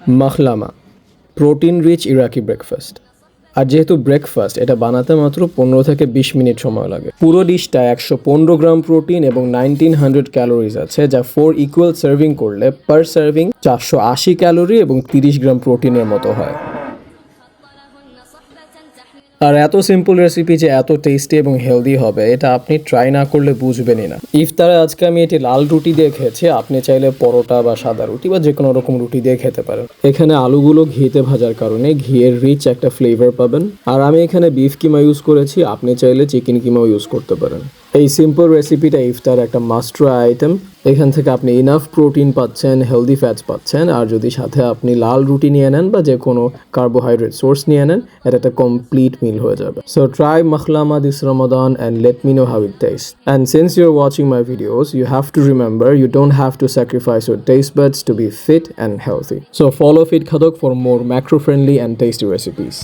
মাখলামা, protein rich ইরাকি breakfast. আর যেহেতু breakfast, এটা বানাতে মাত্র 15 থেকে 20 মিনিট সময় লাগে। পুরো ডিশটা 115 গ্রাম প্রোটিন এবং 1900 ক্যালোরিজ আছে, যা 4 ইকুয়াল সার্ভিং করলে পার সার্ভিং 480 ক্যালোরি এবং 30 গ্রাম প্রোটিনের মতো হয়। আর এত সিম্পল রেসিপি যে এত টেস্টি এবং হেলদি হবে, এটা আপনি ট্রাই না করলে বুঝবেনই না। ইফতারে আজকে আমি এটি লাল রুটি দিয়ে খেয়েছি, আপনি চাইলে পরোটা বা সাদা রুটি বা যে কোনো রকম রুটি দিয়ে খেতে পারেন। এখানে আলুগুলো ঘিতে ভাজার কারণে ঘিয়ের রিচ একটা ফ্লেভার পাবেন। আর আমি এখানে বিফ কিমা ইউজ করেছি, আপনি চাইলে চিকেন কিমাও ইউজ করতে পারেন। এই সিম্পল রেসিপিটা ইফতার একটা মাস্ট ট্রাই আইটেম। এখান থেকে আপনি ইনাফ প্রোটিন পাচ্ছেন, হেলদি ফ্যাটস পাচ্ছেন, আর যদি সাথে আপনি লাল রুটি নিয়ে নেন বা যে কোনো কার্বোহাইড্রেট সোর্স নিয়ে নেন, এটা একটা কমপ্লিট মিল হয়ে যাবে। সো ট্রাই মাখলামা this Ramadan and let me know how it tastes. And since you're watching my videos, you have to remember you don't have to sacrifice your taste buds to be fit and healthy. So follow Fit Khadok for more macro-friendly and tasty recipes.